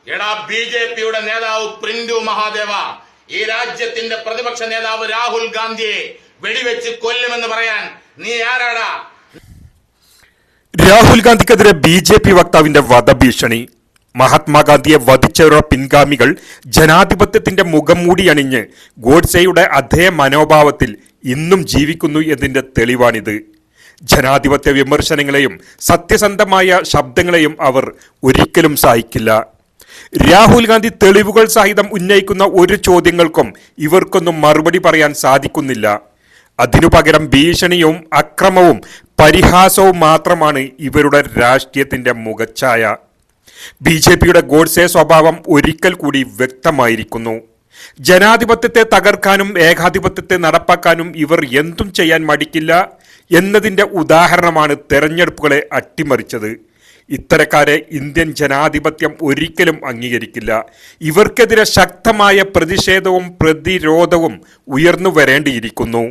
എടാ ബിജെപിയുടെ നേതാവ് പ്രിന്റു മഹാദേവ ഈ രാജ്യത്തിന്റെ പ്രതിപക്ഷ നേതാവ് രാഹുൽ ഗാന്ധിയെ വെടിവെച്ച് കൊല്ലുമെന്ന് പറയാൻ നീ ആരാടാ? രാഹുൽ ഗാന്ധിക്കെതിരെ ബിജെപി വക്താവിന്റെ വധഭീഷണി. മഹാത്മാഗാന്ധിയെ വധിച്ചവരുടെ പിൻഗാമികൾ ജനാധിപത്യത്തിന്റെ മുഖംമൂടി അണിഞ്ഞ് ഗോഡ്സെയുടെ അതേ മനോഭാവത്തിൽ ഇന്നും ജീവിക്കുന്നു എന്നതിന്റെ തെളിവാണിത്. ജനാധിപത്യ വിമർശനങ്ങളെയും സത്യസന്ധമായ ശബ്ദങ്ങളെയും അവർ ഒരിക്കലും സഹിക്കില്ല. രാഹുൽ ഗാന്ധി തെളിവുകൾ സഹിതം ഉന്നയിക്കുന്ന ഒരു ചോദ്യങ്ങൾക്കും ഇവർക്കൊന്നും മറുപടി പറയാൻ സാധിക്കുന്നില്ല. അതിനു പകരം ഭീഷണിയും അക്രമവും പരിഹാസവും മാത്രമാണ് ഇവരുടെ രാഷ്ട്രീയത്തിന്റെ മുഖച്ഛായ. ബിജെപിയുടെ ഗോഡ്സെ സ്വഭാവം ഒരിക്കൽ കൂടി വ്യക്തമായിരിക്കുന്നു. ജനാധിപത്യത്തെ തകർക്കാനും ഏകാധിപത്യത്തെ നടപ്പാക്കാനും ഇവർ എന്തും ചെയ്യാൻ മടിക്കില്ല എന്നതിൻ്റെ ഉദാഹരണമാണ് തെരഞ്ഞെടുപ്പുകളെ അട്ടിമറിച്ചത്. ഇത്തരക്കാരെ ഇന്ത്യൻ ജനാധിപത്യം ഒരിക്കലും അംഗീകരിക്കില്ല. ഇവർക്കെതിരെ ശക്തമായ പ്രതിഷേധവും പ്രതിരോധവും ഉയർന്നു വരേണ്ടിയിരിക്കുന്നു.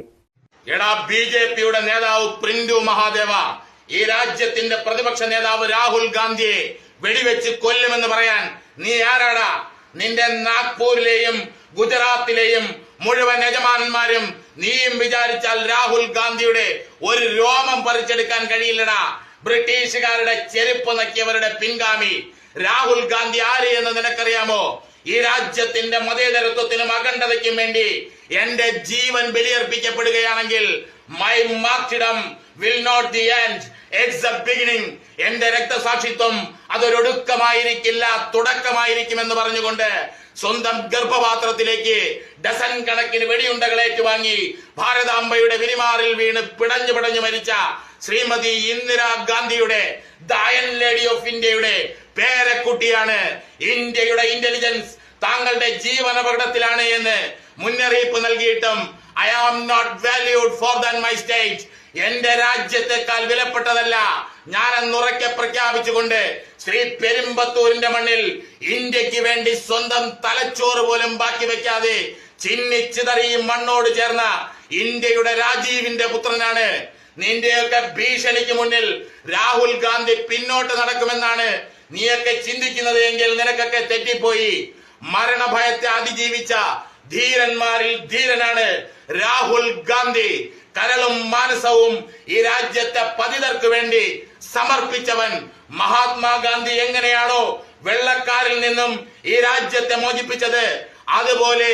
എടാ ബിജെപിയുടെ നേതാവ് പ്രിന്റു മഹാദേവ ഈ രാജ്യത്തിന്റെ പ്രതിപക്ഷ നേതാവ് രാഹുൽ ഗാന്ധിയെ വെടിവെച്ച് കൊല്ലുമെന്ന് പറയാൻ നീ ആരാടാ? നിന്റെ നാഗ്പൂരിലെയും ഗുജറാത്തിലെയും മുഴുവൻ യജമാനന്മാരും നീയും വിചാരിച്ചാൽ രാഹുൽ ഗാന്ധിയുടെ ഒരു രോമം പറിച്ചെടുക്കാൻ കഴിയില്ലടാ. ബ്രിട്ടീഷുകാരുടെ ചെരുപ്പ് നക്കിയവരുടെ പിൻഗാമി രാഹുൽ ഗാന്ധി ആര് എന്ന് നിനക്കറിയാമോ? ഈ രാജ്യത്തിന്റെ മതേതരത്വത്തിനും അഖണ്ഡതയ്ക്കും വേണ്ടി എന്റെ ജീവൻ ബലിയർപ്പിക്കപ്പെടുകയാണെങ്കിൽ my martyrdom will not the end, it's a beginning. എന്റെ രക്തസാക്ഷിത്വം അതൊരൊടുക്കമായിരിക്കില്ല, തുടക്കമായിരിക്കുമെന്ന് പറഞ്ഞുകൊണ്ട് സ്വന്തം ഗർഭപാത്രത്തിലേക്ക് ഡസൻ കണക്കിന് വെടിയുണ്ടകൾ ഏറ്റുവാങ്ങി ഭാരതാംബയുടെ വിരിമാറിൽ വീണ് പിടഞ്ഞു പിടഞ്ഞു മരിച്ച ശ്രീമതി ഇന്ദിരാഗാന്ധിയുടെ ദ അയൺ ലേഡി ഓഫ് ഇന്ത്യയുടെ പേരക്കുട്ടിയാണ്. ഇന്ത്യയുടെ ഇന്റലിജൻസ് താങ്കളുടെ ജീവനപകടത്തിലാണ് എന്ന് മുന്നറിയിപ്പ് നൽകിയിട്ടും I am not valued for than my state, എന്റെ രാജ്യത്തെക്കാൾ വിലപ്പെട്ടതല്ല ഞാനെന്നുറക്കെ പ്രഖ്യാപിച്ചുകൊണ്ട് ശ്രീ പെരുമ്പത്തൂരിന്റെ മണ്ണിൽ ഇന്ത്യക്ക് വേണ്ടി സ്വന്തം തലച്ചോറ് പോലും ബാക്കി വെക്കാതെ ചിന്നിച്ചിതറി മണ്ണോട് ചേർന്ന ഇന്ത്യയുടെ രാജീവിന്റെ പുത്രനാണ്. നിന്റെയൊക്കെ ഭീഷണിക്ക് മുന്നിൽ രാഹുൽ ഗാന്ധി പിന്നോട്ട് നടക്കുമെന്നാണ് നീയൊക്കെ ചിന്തിക്കുന്നത് എങ്കിൽ നിനക്കൊക്കെ തെറ്റിപ്പോയി. മരണഭയത്തെ അതിജീവിച്ച ധീരന്മാരിൽ ധീരനാണ് രാഹുൽ ഗാന്ധി. കരളും മാനസവും ഈ രാജ്യത്തെ പതിതർക്ക് വേണ്ടി സമർപ്പിച്ചവൻ. മഹാത്മാഗാന്ധി എങ്ങനെയാണോ വെള്ളക്കാരിൽ നിന്നും ഈ രാജ്യത്തെ മോചിപ്പിച്ചത്, അതുപോലെ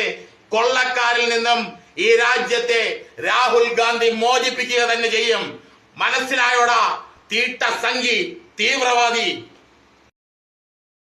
കൊള്ളക്കാരിൽ നിന്നും ഈ രാജ്യത്തെ രാഹുൽ ഗാന്ധി മോചിപ്പിക്കുക തന്നെ ചെയ്യും. മനസ്സിലായോടാ തീട്ട സംഘി തീവ്രവാദി?